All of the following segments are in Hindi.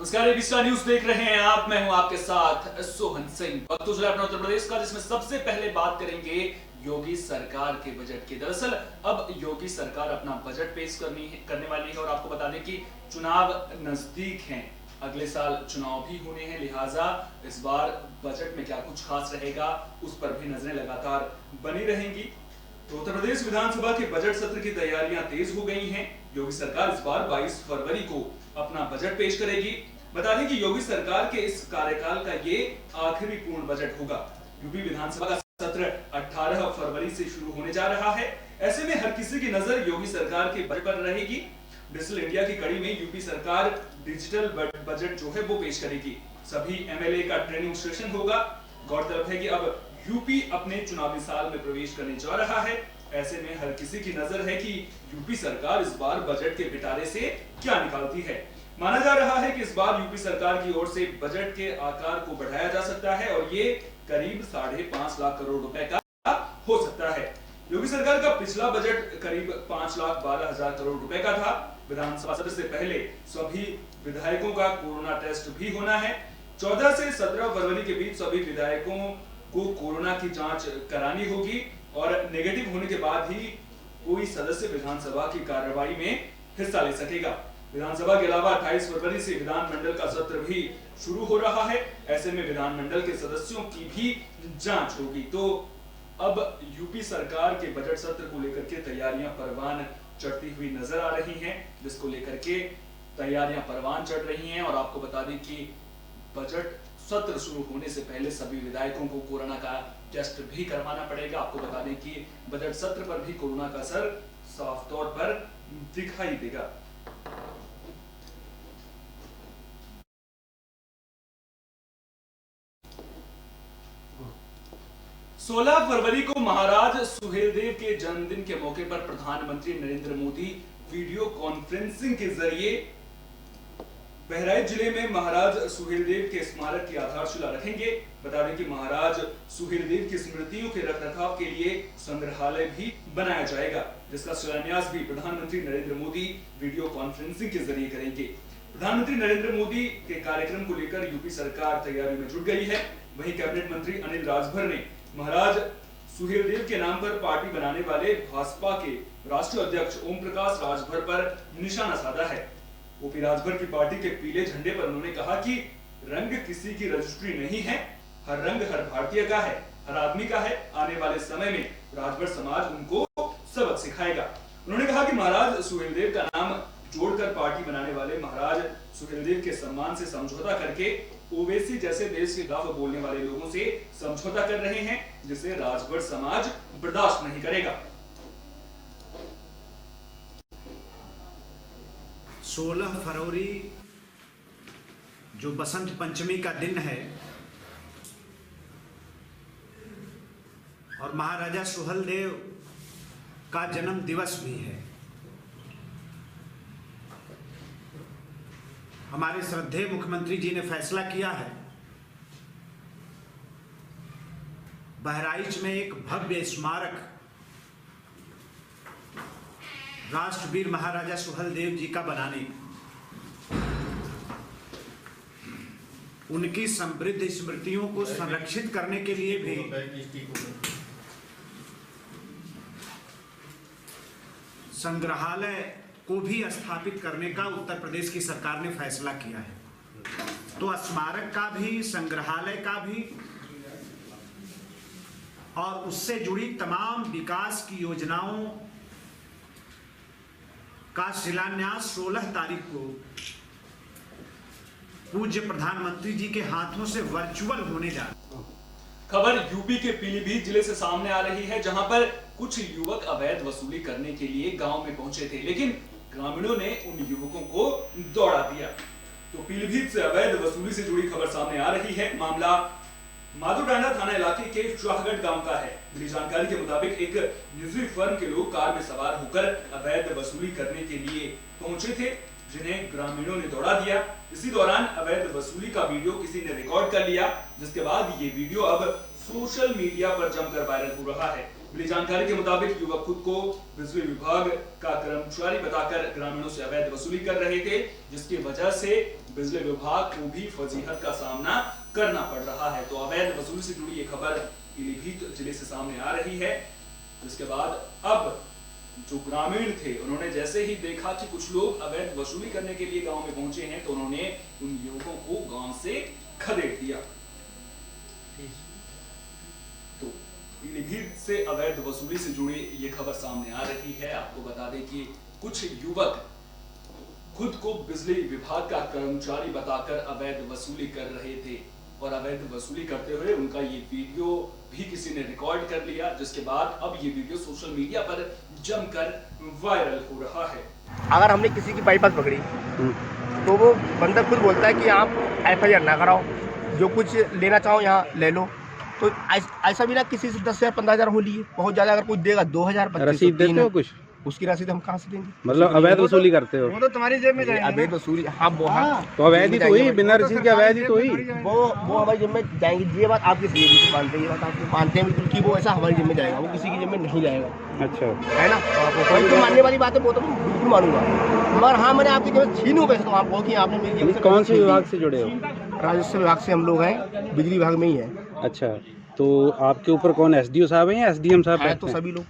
नमस्कार, एबी स्टार न्यूज देख रहे हैं आप। मैं हूं आपके साथ सोहन सिंह। वक्त तो चला अपना उत्तर प्रदेश का, जिसमें सबसे पहले बात करेंगे योगी सरकार के बजट की। दरअसल अब योगी सरकार अपना बजट पेश करने वाली है और आपको बता दें कि चुनाव नजदीक हैं, अगले साल चुनाव भी होने हैं, लिहाजा इस बार बजट में क्या कुछ खास रहेगा उस पर भी नजरें लगातार बनी रहेंगी। तो उत्तर प्रदेश विधानसभा के बजट सत्र की तैयारियां तेज हो गई हैं। योगी सरकार इस बार 22 फरवरी को अपना बजट पेश करेगी। बता दें कि योगी सरकार के इस कार्यकाल का ये आखिरी पूर्ण बजट होगा। यूपी विधानसभा का सत्र 18 फरवरी से शुरू होने जा रहा है। ऐसे में हर किसी की नजर योगी सरकार के बजट पर रहेगी। डिजिटल इंडिया की कड़ी में यूपी सरकार डिजिटल बजट जो है वो पेश करेगी। सभी एमएलए का ट्रेनिंग सेशन होगा। गौरतलब है कि अब यूपी अपने चुनावी साल में प्रवेश करने जा रहा है। ऐसे में हर किसी की नजर है कि यूपी सरकार इस बार बजट के पिटारे से क्या निकालती है। माना जा रहा है कि इस बार यूपी सरकार की ओर से बजट के आकार को बढ़ाया जा सकता है और ये करीब 5.5 लाख करोड़ रुपए का हो सकता है। योगी सरकार का पिछला बजट करीब 5,12,000 करोड़ रुपए का था। विधानसभा सत्र से पहले सभी विधायकों का कोरोना टेस्ट भी होना है। 14 से 17 फरवरी के बीच सभी विधायकों को कोरोना की जांच करानी होगी और नेगेटिव होने के बाद ही कोई सदस्य विधानसभा की कार्रवाई में हिस्सा ले सकेगा। विधानसभा के अलावा 28 फरवरी से विधानमंडल का सत्र भी शुरू हो रहा है। ऐसे में विधानमंडल के सदस्यों की भी जांच होगी। तो अब यूपी सरकार के बजट सत्र को लेकर के तैयारियां परवान चढ़ती हुई नजर आ रही हैं, जिसको लेकर के तैयारियां परवान चढ़ रही हैं। और आपको बता दें कि बजट सत्र शुरू होने से पहले सभी विधायकों को कोरोना का टेस्ट भी करवाना पड़ेगा। आपको बता दें कि बजट सत्र पर भी कोरोना का असर साफ तौर पर दिखाई देगा। सोलह फरवरी को महाराज सुहेलदेव के जन्मदिन के मौके पर प्रधानमंत्री नरेंद्र मोदी वीडियो कॉन्फ्रेंसिंग के जरिए बहराइच जिले में महाराज सुहेलदेव के स्मारक की आधारशिला रखेंगे। बता दें कि महाराज सुहेलदेव की स्मृतियों के रखरखाव के लिए संग्रहालय भी बनाया जाएगा, जिसका शिलान्यास भी प्रधानमंत्री नरेंद्र मोदी वीडियो कॉन्फ्रेंसिंग के जरिए करेंगे। प्रधानमंत्री नरेंद्र मोदी के कार्यक्रम को लेकर यूपी सरकार तैयारी में जुट गई है। वहीं कैबिनेट मंत्री अनिल राजभर ने महाराज सुहेलदेव के नाम पर पार्टी बनाने वाले भाजपा के राष्ट्रीय अध्यक्ष ओम प्रकाश राजभर पर निशाना साधा है। ओपी राजभर की पार्टी के पीले झंडे पर उन्होंने कहा कि रंग किसी की रजिस्ट्री नहीं है, हर रंग हर भारतीय का है, हर आदमी का है। आने वाले समय में राजभर समाज उनको सबक सिखाएगा। उन्होंने कहा कि महाराज सुहेलदेव का नाम जोड़कर पार्टी बनाने वाले महाराज सुहेलदेव के सम्मान से समझौता करके ओवैसी जैसे देश के खिलाफ बोलने वाले लोगों से समझौता कर रहे हैं, जिसे राजभर समाज बर्दाश्त नहीं करेगा। 16 फरवरी जो बसंत पंचमी का दिन है और महाराजा सुहेलदेव का जन्म दिवस भी है। हमारे श्रद्धेय मुख्यमंत्री जी ने फैसला किया है बहराइच में एक भव्य स्मारक राष्ट्रवीर महाराजा सुहेलदेव जी का बनाने, उनकी समृद्ध स्मृतियों को संरक्षित करने के लिए भी संग्रहालय को भी स्थापित करने का उत्तर प्रदेश की सरकार ने फैसला किया है। तो स्मारक का भी, संग्रहालय का भी और उससे जुड़ी तमाम विकास की योजनाओं का शिलान्यास 16 तारीख को पूज्य प्रधानमंत्री जी के हाथों से वर्चुअल होने जा रहा है। खबर यूपी के पीलीभीत जिले से सामने आ रही है, जहां पर कुछ युवक अवैध वसूली करने के लिए गांव में पहुंचे थे, लेकिन ग्रामीणों ने उन युवकों को दौड़ा दिया। तो पीलीभीत से अवैध वसूली से जुड़ी खबर सामने आ रही है। मामला माधोडांडा थाना इलाके के शाहगढ़ गांव का है। मिली जानकारी के मुताबिक एक निजी फर्म के लोग कार में सवार होकर अवैध वसूली करने के लिए पहुंचे थे, जिन्हें ग्रामीणों ने दौड़ा दिया। इसी दौरान अवैध वसूली का वीडियो किसी ने रिकॉर्ड कर लिया, जिसके बाद ये वीडियो अब सोशल मीडिया पर जमकर वायरल हो रहा है। मिली जानकारी के मुताबिक युवक खुद को बिजली विभाग का कर्मचारी बताकर ग्रामीणों से अवैध वसूली कर रहे थे, जिसकी वजह से बिजली विभाग को भी फजीहत का सामना करना पड़ रहा है। तो अवैध वसूली से जुड़ी ये खबर पीलीभीत जिले से सामने आ रही है, जिसके बाद अब जो ग्रामीण थे उन्होंने जैसे ही देखा कि कुछ लोग अवैध वसूली करने के लिए गांव में पहुंचे हैं, तो उन्होंने उन युवकों को गांव से खदेड़ दिया। तो पीलीभीत से अवैध वसूली से जुड़ी ये खबर सामने आ रही है। आपको बता दें कि कुछ युवक खुद को बिजली विभाग का कर्मचारी बताकर अवैध वसूली कर रहे थे और अवैध वसूली करते हुए उनका ये वीडियो भी किसी ने रिकॉर्ड कर लिया, जिसके बाद अब ये वीडियो सोशल मीडिया पर जमकर वायरल हो रहा है। अगर हमने किसी की बाईपास पकड़ी तो वो बंदा खुद बोलता है कि आप FIR ना कराओ, जो कुछ लेना चाहो यहाँ ले लो। तो ऐसा भी ना किसी से 10,000 15,000 हो लिए, बहुत ज़्यादा अगर कुछ देगा 2,000 रसीद देते हो कुछ, उसकी रसीद हम कहाँ से देंगे? मतलब अवैध वसूली करते हो? वो तो तुम्हारी जेब में जाएगी। अवैध वसूली हाँ तो अवैध ही तो हुई, बिना रसीद के अवैध ही तो हुई। वो हमारी जेब में जाएंगी। ये बात आपकी सही है, मानते हैं, ये बात आप मानते हैं बिल्कुल कि वो ऐसा हमारी जेब में जाएगा, वो किसी की जेब में नहीं जाएगा। अच्छा है ना, तो मानने वाली बात है, वो तो बिल्कुल मानूंगा। मगर हाँ, मैंने आपकी जेब में छीनूँ पैसे, तो आप कहो कि आपने मेरी जेब से कौन से विभाग से जुड़े हो? राजस्व विभाग से हम लोग हैं, बिजली विभाग में ही है। अच्छा, तो आपके ऊपर कौन SDO साहब हैं या SDM साहब है? तो सभी लोग।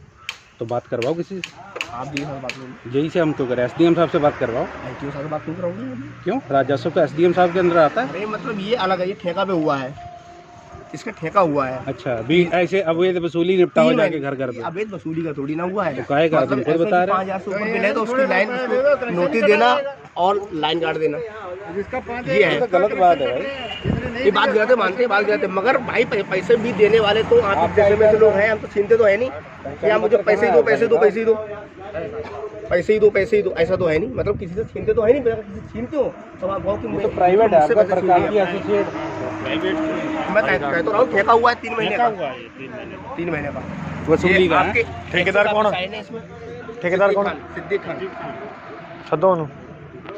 तो बात करवाओ किसी से, आप जी साहब बात करें। यही से हम क्यों करें? SDM साहब से बात करवाओ। ITO साहब से बात क्यों कराओगे? क्यों? राजस्व तो SDM साहब के अंदर आता है। अरे मतलब ये अलग है, ये ठेका पे हुआ है, इसका ठेका हुआ है। अच्छा, अभी ऐसे अवैध वसूली निपटा हो जाके घर घर पे? अवैध वसूली का थोड़ी ना हुआ है। तो काहे का तुम खुद बता रहे? 5,000 से ऊपर बिल है तो उसकी लाइन, उसको नोटिस देना और लाइन काट देना, ये है। तो गलत बात है भाई, ये बात गलत है, मानते हैं बात गलत है, मगर भाई पैसे भी देने वाले तो आप जैसे में से लोग हैं। हम तो छीनते तो है नहीं कि आप मुझे पैसे दो पैसे दो पैसे ही दो पैसे ही दो पैसे ही दो, ऐसा तो है नहीं। मतलब किसी से छीनते तो है नहीं, किसी से छीनते हो तो आप कहो कि तो प्राइवेट है आपका, सरकार की एसोसिएट। मैं कह तो रहा हूँ, ठेका हुआ है 3 महीने का, 3 महीने का वसूली का। ठेकेदार कौन है? ठेकेदार कौन? सिद्दीक खान।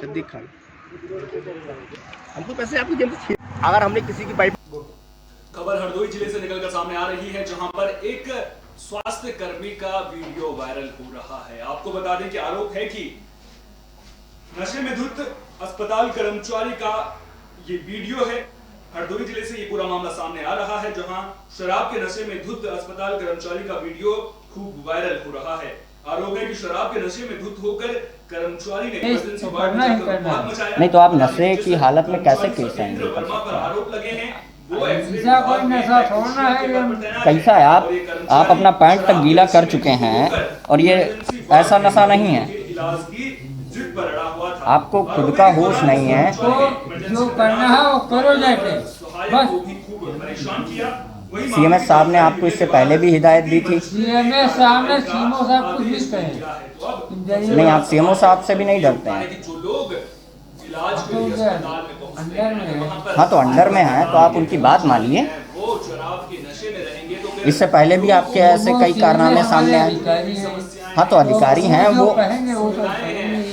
सिद्दीक खान। हमको पैसे आपकी जेब से, अगर हमने किसी की बाइक। खबर हरदोई जिले से निकलकर सामने आ रही है, जहां पर एक स्वास्थ्य कर्मी का वीडियो वायरल हो रहा है। आपको बता दें कि आरोप है कि नशे में धुत अस्पताल कर्मचारी का ये वीडियो है। हरदोई जिले से ये पूरा मामला सामने आ रहा है, जहां शराब के नशे में धुत अस्पताल कर्मचारी का वीडियो खूब वायरल हो रहा है। आरोप है कि शराब के नशे में धुत होकर कर्मचारी ने इमरजेंसी वार्ड में जाकर बवाल मचाया। नहीं तो आप नशे की हालत में कैसे केस आएंगे? वर्मा पर आरोप लगे हैं, वो ऐसा कोई नशा छोड़ना है कैसा है? आप अपना पैंट तक गीला कर चुके हैं और ये ऐसा नशा नहीं है। आपको खुद का होश नहीं है। जो करना है वो करो जाके बस। CMS साहब ने आपको इससे पहले भी हिदायत दी थी। CMS साहब ने CMO साहब कुछ भी कहे नहीं, आप CMO साहब से भी नहीं डरते हैं। अंदर में है। हाँ तो अंडर में है तो आप उनकी बात मानिए। इससे पहले भी आपके ऐसे कई कारनामे सामने आए। हाँ तो अधिकारी हैं वो, कहेंगे वो तो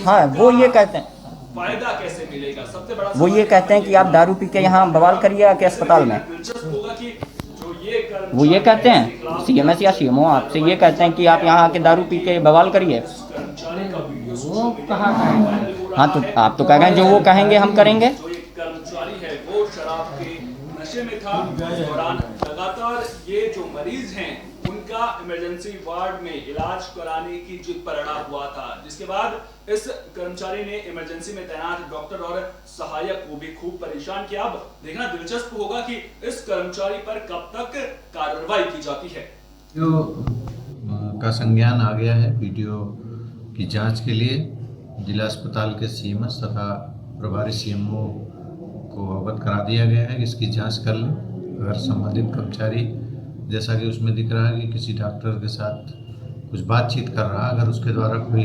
हाँ वो ये कहते हैं, फायदा कैसे मिलेगा? सबसे बड़ा वो ये कहते हैं कि आप दारू पी के यहाँ बवाल करिए आके अस्पताल में। वो ये कहते हैं CMS या CMO आपसे ये कहते हैं कि आप यहाँ आके दारू पी के बवाल करिए। वो कहाँ कहेंगे? हाँ तो आप तो कह रहे हैं जो वो कहेंगे हम करेंगे। जो एक कर्मचारी है वो शराब के नशे में था। इस दौरान लगातार ये जो मरीज हैं उनका इमरजेंसी वार्ड में इलाज कराने की जिद पर अड़ा हुआ था, जिसके बाद इस कर्मचारी ने इमरजेंसी में तैनात डॉक्टर और सहायक को भी खूब परेशान किया। अब देखना दिलचस्प होगा कि इस कर्मचारी पर कब तक कार्रवाई की जाती है। का संज्ञान आ गया है। वीडियो की जांच के लिए जिला अस्पताल के CMS तथा प्रभारी CMO को अवगत करा दिया गया है कि इसकी जांच कर लें। अगर संबंधित कर्मचारी, जैसा कि उसमें दिख रहा है कि किसी डॉक्टर के साथ कुछ बातचीत कर रहा है, अगर उसके द्वारा कोई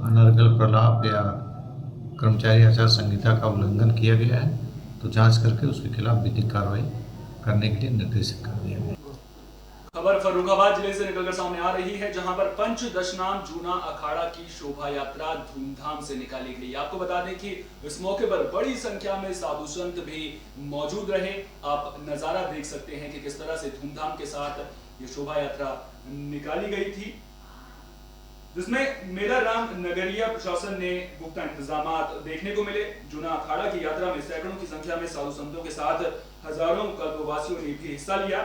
अनर्गल प्रलाप या कर्मचारी आचार संहिता का उल्लंघन किया गया है तो जांच करके उसके खिलाफ विधिक कार्रवाई करने के लिए निर्देशित कर दिया गया। खबर फर्रुखाबाद जिले से निकलकर सामने आ रही है, जहां पर पंचदशनाम जूना अखाड़ा की शोभा यात्रा धूमधाम से निकाली गई। आपको बता दें कि इस मौके पर बड़ी संख्या में साधु संत भी मौजूद रहे। आप नजारा देख सकते हैं कि किस तरह से धूमधाम के साथ ये शोभा यात्रा निकाली गई थी, जिसमें मेला राम नगरिया प्रशासन ने पुख्ता इंतजामात देखने को मिले। जूना अखाड़ा की यात्रा में सैकड़ों की संख्या में साधु संतों के साथ हजारों कल्पवासियों ने भी हिस्सा लिया।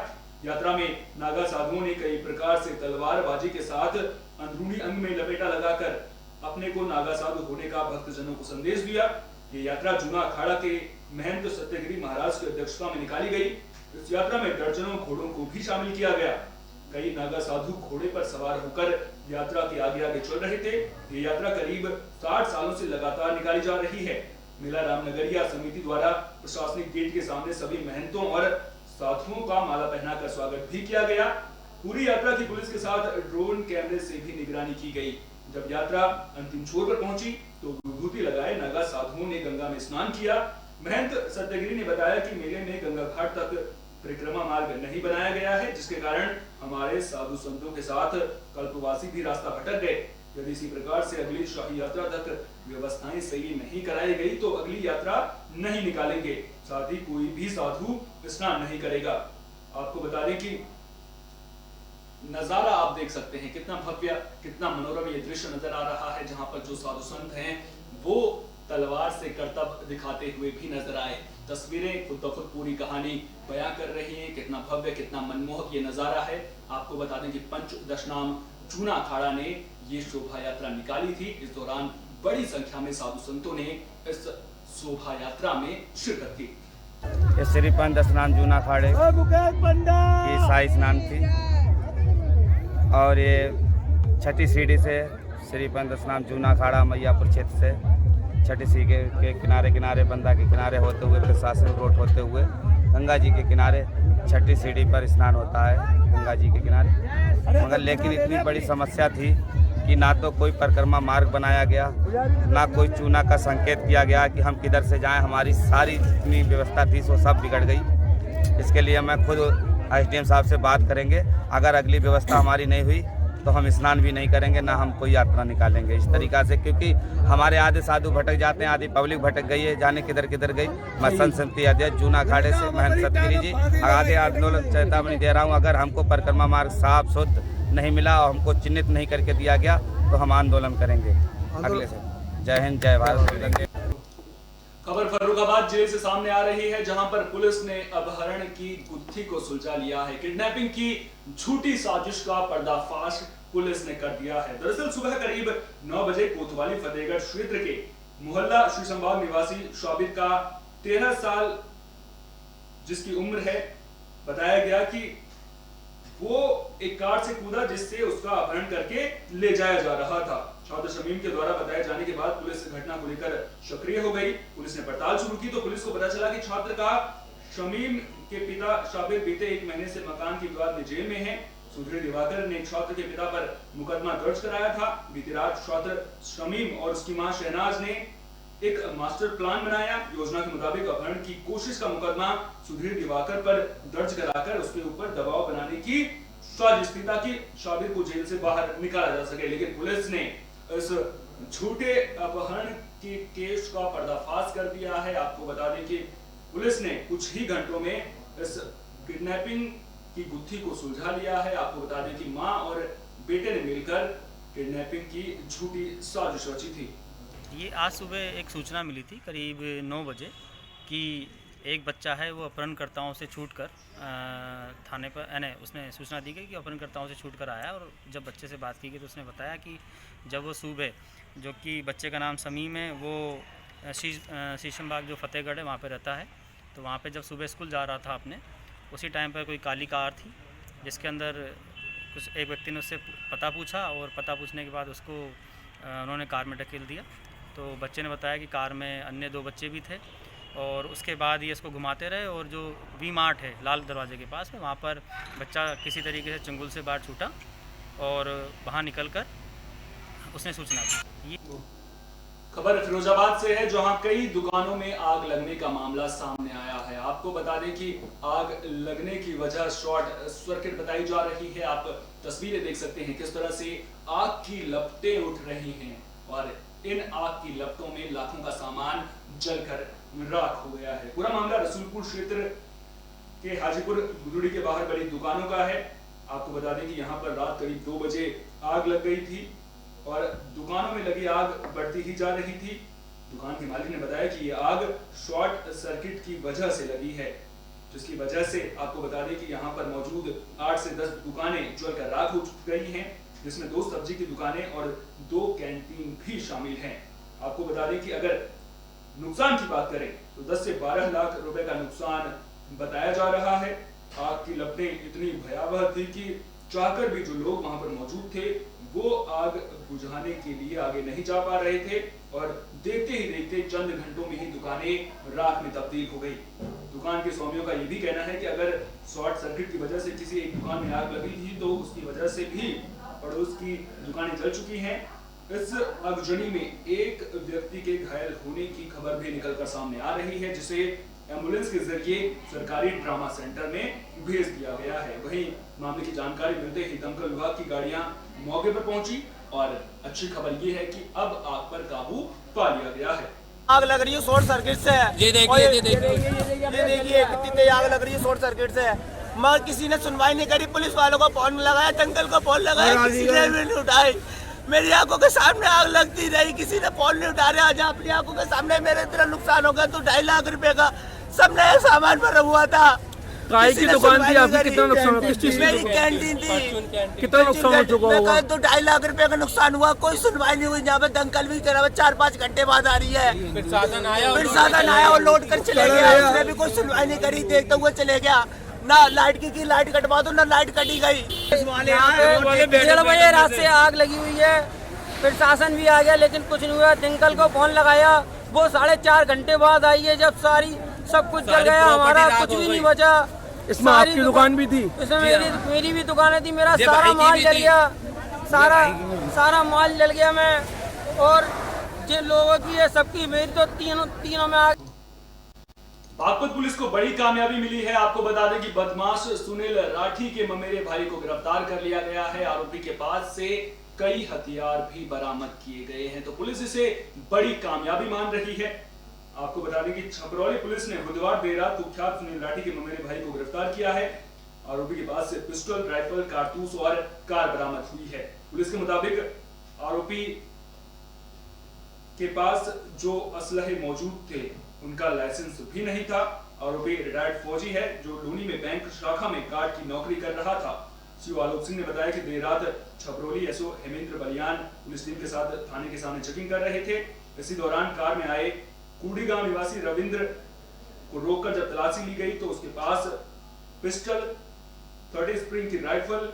यात्रा में नागा साधुओं ने कई प्रकार से तलवारबाजी के साथ अंदरूनी अंग में लपेटा लगाकर अपने को नागा साधु होने का भक्तजनों को संदेश दिया। ये यात्रा जूना अखाड़ा के महंत सत्यगिरी महाराज की अध्यक्षता में निकाली गई। इस यात्रा में दर्जनों घोड़ों को भी शामिल किया गया। कई नागा साधु घोड़े पर सवार होकर यात्रा के आगे आगे चल रहे थे। ये यात्रा करीब 60 सालों से लगातार निकाली जा रही है। मेला राम नगरिया समिति द्वारा प्रशासनिक गेट के सामने सभी महंतों और साधुओं का माला पहनाकर स्वागत भी किया गया। पूरी यात्रा की पुलिस के साथ ड्रोन कैमरे से भी निगरानी की गई। जब यात्रा अंतिम छोर पर पहुंची तो विभूति लगाए नागा साधुओं ने गंगा में स्नान किया। महंत सत्यगिरी ने बताया कि मेले में गंगा घाट तक परिक्रमा मार्ग नहीं बनाया गया है, जिसके कारण हमारे साधु संतों के साथ कल्पवासी भी रास्ता भटक गए। यदि इसी प्रकार से अगली शाही यात्रा तक व्यवस्थाएं सही नहीं कराई गई तो अगली यात्रा नहीं निकालेंगे। साथ ही कोई भी साधु स्नान नहीं करेगा। आपको बता दें कि नजारा आप देख सकते हैं, कितना भव्य कितना मनोरम ये दृश्य नजर आ रहा है, जहां पर जो साधु संत हैं वो तलवार से करतब दिखाते हुए भी नजर आए। तस्वीरें खुद ब खुद पूरी कहानी बयां कर रही हैं। कितना भव्य कितना मनमोहक ये नजारा है। आपको बता दें कि पंचदशनाम जूना अखाड़ा ने ये शोभा यात्रा निकाली थी। इस दौरान बड़ी संख्या में साधु संतों ने इस शोभा यात्रा में शिरकत की। ये श्री पंचदशनाम जूना अखाड़े की शाही स्नान थी और ये छठी सीढ़ी से श्री पंचदशनाम जूना अखाड़ा मैयापुर क्षेत्र से छठी सीढ़ी के किनारे किनारे बंदा के किनारे होते हुए प्रशासन रोड होते हुए गंगा जी के किनारे छठी सीढ़ी पर स्नान होता है गंगा जी के किनारे। मगर लेकिन इतनी बड़ी समस्या थी कि ना तो कोई परिक्रमा मार्ग बनाया गया, ना कोई चूना का संकेत किया गया कि हम किधर से जाएं। हमारी सारी जितनी व्यवस्था थी वो सब बिगड़ गई। इसके लिए मैं खुद एसडीएम साहब से बात करेंगे। अगर अगली व्यवस्था हमारी नहीं हुई तो हम स्नान भी नहीं करेंगे, ना हम कोई यात्रा निकालेंगे इस तरीक़ा से, क्योंकि हमारे आधे साधु भटक जाते हैं, आधी पब्लिक भटक गई है, जाने किधर किधर गई। मैं संत समिति अध्यक्ष जूना अखाड़े से महंत सतगिरी जी आधे आंदोलन चेतावनी दे रहा हूँ। अगर हमको परिक्रमा मार्ग साफ शुद्ध नहीं मिला और हमको चिन्हित नहीं करके दिया गया तो हम आंदोलन करेंगे अगले से। जय हिंद, जय भारत। खबर फर्रुखाबाद जिले से सामने आ रही है, जहां पर पुलिस ने अपहरण की गुत्थी को सुलझा लिया है। किडनैपिंग की झूठी साजिश का पर्दाफाश पुलिस ने कर दिया है। दरअसल सुबह करीब 9 बजे कोतवाली फतेहगढ़ क्षेत्र के मोहल्ला श्रीशंबाग निवासी शाबिर का 13 साल जिसकी उम्र है, बताया गया कि वो एक कार से कूदा जिससे उसका अपहरण करके ले जाया जा रहा था। छात्र शमीम के द्वारा बताए जाने के बाद पुलिस घटना को लेकर सक्रिय हो गई। पुलिस ने पड़ताल शुरू की तो पुलिस को पता चला कि छात्र का शमीम के पिता शाबिर बीते 1 महीने से मकान की विवाद में जेल में है। सुधीर दिवाकर ने छात्र के पिता पर मुकदमा दर्ज कराया था। बीती रात छात्र शमीम और उसकी मां शहनाज ने एक मास्टर प्लान बनाया। योजना के मुताबिक अपहरण की कोशिश का मुकदमा सुधीर दिवाकर पर दर्ज कराकर उसके ऊपर दबाव बनाने की साजिश थी ताकि शाबिर को जेल से बाहर निकाला जा सके। लेकिन पुलिस ने इस झूठे अपहरण के केस का पर्दाफाश कर दिया है। आपको बता दें कि पुलिस ने कुछ ही घंटों में इस किडनैपिंग की गुत्थी को सुलझा लिया है। आपको बता दें कि मां और बेटे ने मिलकर किडनैपिंग की झूठी साजिश रची थी। ये आज सुबह एक सूचना मिली थी करीब 9 बजे कि एक बच्चा है वो अपहरणकर्ताओं से छूटकर थाने पर उसने सूचना दी गई कि अपहरणकर्ताओं से छूटकर आया। और जब बच्चे से बात की गई तो उसने बताया कि जब वो सुबह, जो कि बच्चे का नाम समीम है, वो शीशमबाग जो फतेहगढ़ है वहाँ पे रहता है, तो वहाँ पे जब सुबह स्कूल जा रहा था अपने, उसी टाइम पर कोई काली कार थी जिसके अंदर कुछ एक व्यक्ति ने उससे पता पूछा और पता पूछने के बाद उसको उन्होंने कार में ढकेल दिया। तो बच्चे ने बताया कि कार में अन्य 2 बच्चे भी थे और उसके बाद ये इसको घुमाते रहे और जो वी मार्ट है लाल दरवाजे के पास में, वहाँ पर बच्चा किसी तरीके से चंगुल से बाहर छूटा और वहाँ निकलकर उसने सूचना दी। खबर फिरोजाबाद से है, जहां कई दुकानों में आग लगने का मामला सामने आया है। आपको बता दें कि आग लगने की वजह शॉर्ट सर्किट बताई जा रही है। आप तस्वीरें देख सकते हैं किस तरह से आग की लपटें उठ रही हैं और इन आग की लपटों में लाखों का सामान जलकर राख हो गया है। पूरा मामला रसूलपुर क्षेत्र के हाजीपुर गुदड़ी के बाहर बड़ी दुकानों का है। आपको बता दें कि यहाँ पर रात करीब 2 बजे आग लग गई थी और दुकानों में लगी आग बढ़ती ही जा रही थी। दुकान के मालिक ने बताया कि ये आग शॉर्ट सर्किट की वजह से लगी है, जिसकी वजह से आपको बता दें कि यहाँ पर मौजूद 8 से 10 दुकानें जलकर राख हो गई हैं, जिसमें 2 सब्जी की दुकानें और 2 कैंटीन भी शामिल हैं। आपको बता दें कि अगर नुकसान की बात करें तो 10 से 12 लाख रुपए का नुकसान बताया जा रहा है। आग की लपटें इतनी भयावह थी कि चाहकर भी जो लोग वहां पर मौजूद थे वो आग बुझाने के लिए आगे नहीं जा पा रहे थे और देखते ही देखते चंद घंटों में ही दुकानें राख में तब्दील हो गई। दुकान के स्वामियों का ये भी कहना है कि अगर शॉर्ट सर्किट की वजह से किसी एक दुकान में आग लगी थी तो उसकी वजह से भी पड़ोस की दुकानें जल चुकी हैं। इस आगजनी में एक व्यक्ति के घायल होने की खबर भी निकलकर सामने आ रही है, जिसे एम्बुलेंस के जरिए सरकारी ट्रामा सेंटर में भेज दिया गया है। वहीं मामले की जानकारी मिलते ही दमकल विभाग की गाड़ियां मौके पर पहुंची और अच्छी खबर ये है कि अब आग पर काबू पा लिया गया है। आग लग रही है शॉर्ट सर्किट से। ये देखिए कितनी तेज आग लग रही है शॉर्ट सर्किट से, मगर किसी ने सुनवाई नहीं करी। पुलिस वालों को फोन लगाया, दंगल को फोन लगाया, किसी ने भी नहीं उठाई। मेरी आंखों के सामने आग लगती रही, किसी ने फोन नहीं उठा रहा। आज अपनी आंखों के सामने मेरे इतना नुकसान हो गया तो 2.5 लाख रुपए का सब नया सामान भरा हुआ था। काय की दुकान थी आपकी? कितना नुकसान हुआ? किस चीज की? मेरी कैंटीन थी। कितना नुकसान हो चुका होगा? तो 2.5 लाख रुपए का नुकसान हुआ, कोई सुनवाई नहीं हुई। यहाँ पे दंगल भी करा 4-5 घंटे बाद आ रही है। प्रशासन आया और लौट कर चले गया, उसने भी कोई सुनवाई नहीं करी, देखते हुए चले गया। ना लाइट की लाइट कटवा दो, ना लाइट कटी गई। 1:30 बजे रात से आग लगी हुई है, प्रशासन भी आ गया लेकिन कुछ नहीं हुआ। दंगल को फोन लगाया, वो 4.5 घंटे बाद आई है, जब सब कुछ जल गया, हमारा कुछ भी नहीं बचा। इसमें आपकी दुकान भी थी? इसमें मेरी भी दुकानें थी, मेरा सारा माल जल गया, सारा माल जल गया। मैं और जिन लोगों की है सबकी, मेरी तो तीनों में आग। बागपत पुलिस को बड़ी कामयाबी मिली है। आपको बता दें कि बदमाश सुनील राठी के ममेरे भाई को गिरफ्तार कर लिया गया है। आरोपी के पास से कई हथियार भी बरामद किए गए हैं, तो पुलिस इसे बड़ी कामयाबी मान रही है। आपको बता दें कि छपरौली पुलिस ने बुधवार देर रात कुख्यात सुनील राठी के ममेरे भाई को गिरफ्तार किया है। आरोपी के पास से पिस्टल, राइफल, कारतूस और कार बरामद हुई है। पुलिस के मुताबिक आरोपी के पास जो असलहे मौजूद थे उनका लाइसेंस भी नहीं था। आरोपी रिटायर्ड फौजी है जो लूनी में बैंक शाखा में गार्ड की नौकरी कर रहा था। सीओ आलोक सिंह ने बताया कि देर रात Chhaprauli SO Hemendra Baliyan police team के साथ थाने के सामने चेकिंग कर रहे थे। इसी दौरान कार में आए कूड़ी गांव निवासी रविंद्र को रोककर जब तलाशी ली गई तो उसके पास पिस्टल, 30 स्प्रिंग की राइफल,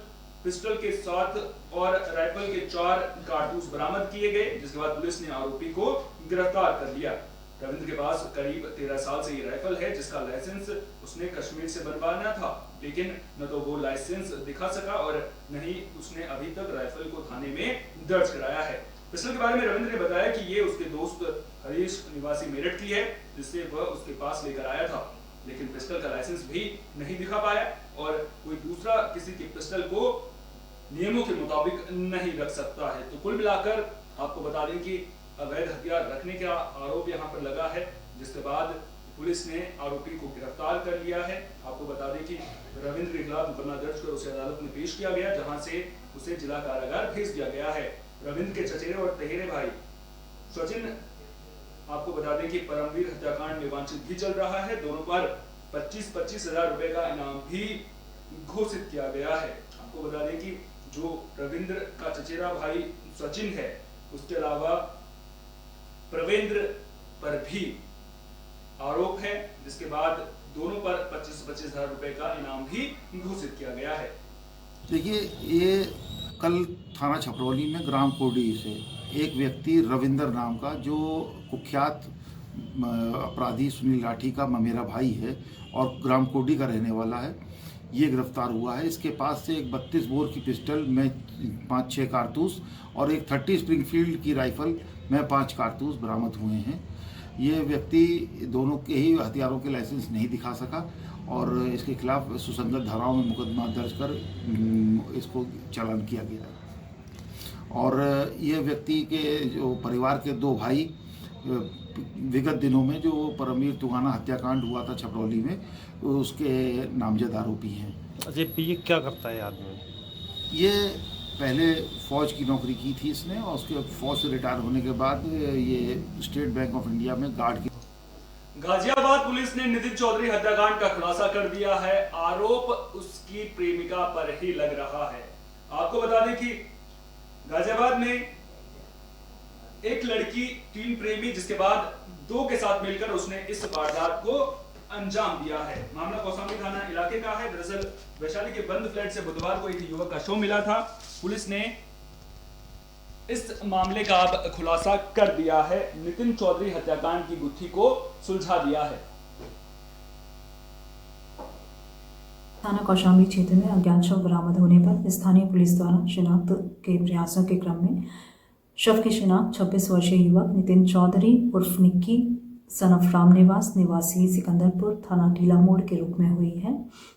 पिस्टल के साथ और राइफल के 4 कारतूस बरामद किए गए, जिसके बाद पुलिस ने आरोपी को गिरफ्तार कर लिया। रविंद्र के पास करीब 13 साल से ये राइफल है, जिसका लाइसेंस उसने कश्मीर से बनवाना था, लेकिन न तो वो लाइसेंस दिखा सका और न ही उसने अभी तक राइफल को थाने में दर्ज कराया है। पिस्टल के बारे में रविंद्र ने बताया कि ये उसके दोस्त हरीश निवासी मेरठ की है, जिससे वह उसके पास लेकर आया था, लेकिन पिस्टल का लाइसेंस भी नहीं दिखा पाया और कोई दूसरा किसी के पिस्टल को नियमों के मुताबिक नहीं रख सकता है। तो कुल मिलाकर आपको बता दें कि अवैध हथियार रखने का आरोप यहाँ पर लगा है, जिसके बाद पुलिस ने आरोपी को गिरफ्तार कर लिया है। आपको बता दें कि रविंद्र के खिलाफ मुकदमा दर्ज कर उसे अदालत में पेश किया गया, जहां से उसे जिला कारागार भेज दिया गया है। रविंद्र के चचेरे और तहेरे भाई सचिन, आपको बता दें कि परमवीर हत्याकांड में वांछित भी चल रहा है। दोनों पर 25-25 हजार रुपए का इनाम भी घोषित किया गया है। आपको बता दें कि जो रविंद्र का चचेरा भाई सचिन है, उसके अलावा प्रवेंद्र पर भी आरोप है, जिसके बाद दोनों पर 25-25 हजार रुपए का इनाम भी घोषित किया गया है। देखिए, ये कल थाना छपरौली में ग्राम कोडी से एक व्यक्ति रविंद्र नाम का, जो कुख्यात अपराधी सुनील राठी का ममेरा भाई है और ग्राम कोडी का रहने वाला है, ये गिरफ्तार हुआ है। इसके पास से एक 32 बोर की पिस्टल में 5-6 कारतूस और एक 30 स्प्रिंगफील्ड की राइफल में 5 कारतूस बरामद हुए हैं। ये व्यक्ति दोनों के ही हथियारों के लाइसेंस नहीं दिखा सका और इसके खिलाफ सुसंगत धाराओं में मुकदमा दर्ज कर इसको चालान किया गया है। और ये व्यक्ति के जो परिवार के 2 भाई विगत दिनों में जो परमवीर तुगाना हत्याकांड हुआ था छपरौली में, उसके नामजद आरोपी हैं। अजय पी क्या करता है आदमी? ये पहले फ़ौज की नौकरी की थी इसने और उसके फ़ौज से रिटायर होने के बाद ये स्टेट बैंक ऑफ इंडिया में गार्ड की। गाजियाबाद पुलिस ने नितिन चौधरी हत्याकांड का खुलासा कर दिया है। आरोप उसकी प्रेमिका पर ही लग रहा है। आपको बता दें कि गाजियाबाद में एक लड़की 3 प्रेमी जिसके बाद 2 के साथ मिलकर उसने इस वारदात को अंजाम दिया है। मामला कौशाम्बी थाना इलाके का है। दरअसल वैशाली के बंद फ्लैट से बुधवार को एक युवक का शव मिला था। पुलिस ने इस मामले का अब खुलासा कर दिया है। नितिन चौधरी हत्याकांड की गुत्थी को सुलझा दिया है। थाना कौशाम्बी क्षेत्र में अज्ञात शव बरामद होने पर स्थानीय पुलिस द्वारा शिनाख्त के प्रयासों के क्रम में शव की शिनाख्त 26 वर्षीय युवक नितिन चौधरी उर्फ निक्की सन ऑफ रामनिवास निवासी सिकंदरपुर थाना टीला मोड़ के रूप में हुई है।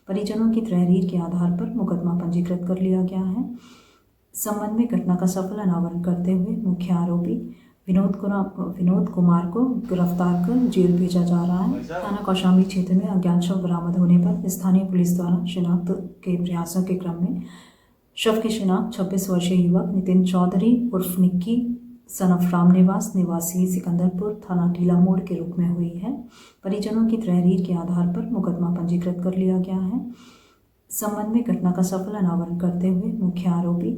परिजनों की तहरीर के आधार पर मुकदमा पंजीकृत कर लिया गया है। संबंध में घटना का सफल अनावरण करते हुए मुख्य आरोपी विनोद कुमार को गिरफ्तार कर जेल भेजा जा रहा है। थाना कौशाम्बी क्षेत्र में अज्ञात शव बरामद होने पर स्थानीय पुलिस द्वारा शिनाख्त के प्रयासों के क्रम में शव की शिनाख्त 26 वर्षीय युवक नितिन चौधरी उर्फ निक्की सन ऑफ रामनिवास निवासी सिकंदरपुर थाना टीला मोड़ के रूप में हुई है। परिजनों की तहरीर के आधार पर मुकदमा पंजीकृत कर लिया गया है। संबंध में घटना का सफल अनावरण करते हुए मुख्य आरोपी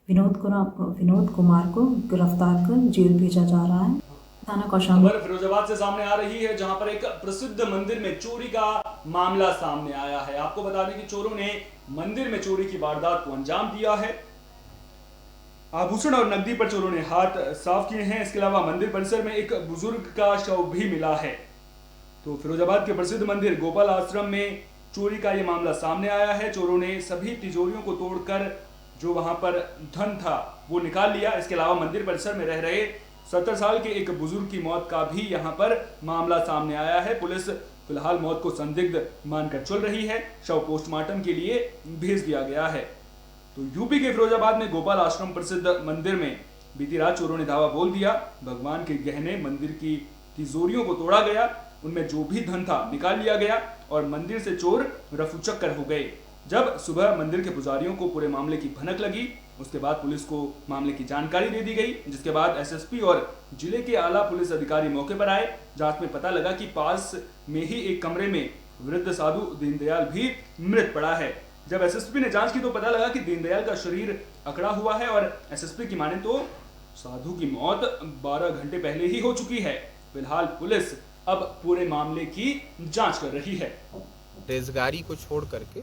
विनोद कुमार को गिरफ्तार कर जेल भेजा जा रहा है। थाना कौशाम्बी फिरोजाबाद से सामने आ रही है, जहां पर एक प्रसिद्ध मंदिर में चोरी का मामला सामने आया है। आपको बता दें कि चोरों ने मंदिर में चोरी की वारदात को अंजाम दिया है। आभूषण और नकदी पर चोरों ने हाथ साफ किए हैं। इसके अलावा मंदिर परिसर में एक बुजुर्ग का शव भी मिला है। तो फिरोजाबाद के प्रसिद्ध मंदिर गोपाल आश्रम में चोरी का ये मामला सामने आया है। चोरों ने सभी तिजोरियों को तोड़कर जो वहां पर धन था वो निकाल लिया। इसके अलावा मंदिर परिसर में रह रहे 70 साल के एक बुजुर्ग की मौत का भी यहां पर मामला सामने आया है। पुलिस फिलहाल मौत को संदिग्ध मानकर चल रही है। शव पोस्टमार्टम के लिए भेज दिया गया है। तो यूपी के फिरोजाबाद में गोपाल आश्रम प्रसिद्ध मंदिर में बीती रात चोरों ने धावा बोल दिया। भगवान के गहने मंदिर की तिजोरियों को तोड़ा गया, उनमें जो भी धन था निकाल लिया गया और मंदिर से चोर रफूचक्कर हो गए। जब सुबह मंदिर के पुजारियों को पूरे मामले की भनक लगी, उसके बाद पुलिस को मामले की जानकारी दे दी गई, जिसके बाद एसएसपी और जिले के आला पुलिस अधिकारी मौके पर आए। जांच में पता लगा कि पास में ही एक कमरे में वृद्ध साधु दीनदयाल भी मृत पड़ा है। जब एसएसपी ने जांच की तो पता लगा कि दीनदयाल का शरीर अकड़ा हुआ है और एसएसपी की माने तो साधु की मौत 12 घंटे पहले ही हो चुकी है। फिलहाल पुलिस अब पूरे मामले की जांच कर रही है। रेजगारी को छोड़ करके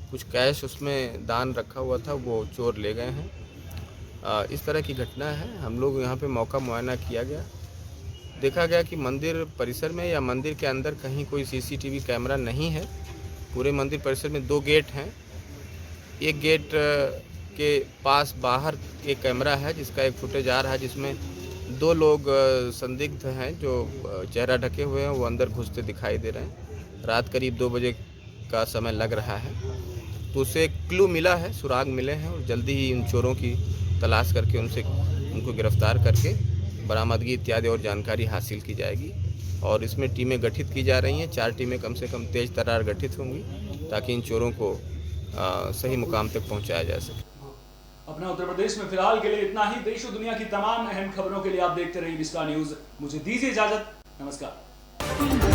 कुछ कैश उसमें दान रखा हुआ था, वो चोर ले गए हैं। इस तरह की घटना है। हम लोग यहाँ पे मौका मुआयना किया गया, देखा गया कि मंदिर परिसर में या मंदिर के अंदर कहीं कोई सीसीटीवी कैमरा नहीं है। पूरे मंदिर परिसर में 2 गेट हैं। एक गेट के पास बाहर एक कैमरा है जिसका एक फुटेज आ रहा है, जिसमें 2 लोग संदिग्ध हैं जो चेहरा ढके हुए हैं, वो अंदर घुसते दिखाई दे रहे हैं। रात करीब 2 बजे का समय लग रहा है। तो उसे एक क्लू मिला है, सुराग मिले हैं और जल्दी ही इन चोरों की तलाश करके उनको गिरफ्तार करके बरामदगी इत्यादि और जानकारी हासिल की जाएगी। और इसमें टीमें गठित की जा रही हैं। 4 टीमें कम से कम तेज तर्रार गठित होंगी ताकि इन चोरों को सही मुकाम तक पहुंचाया जा सके। अपना उत्तर प्रदेश में फिलहाल के लिए इतना ही। देश और दुनिया की तमाम अहम खबरों के लिए आप देखते रहिए विस्तार न्यूज। मुझे दीजिए इजाजत। नमस्कार।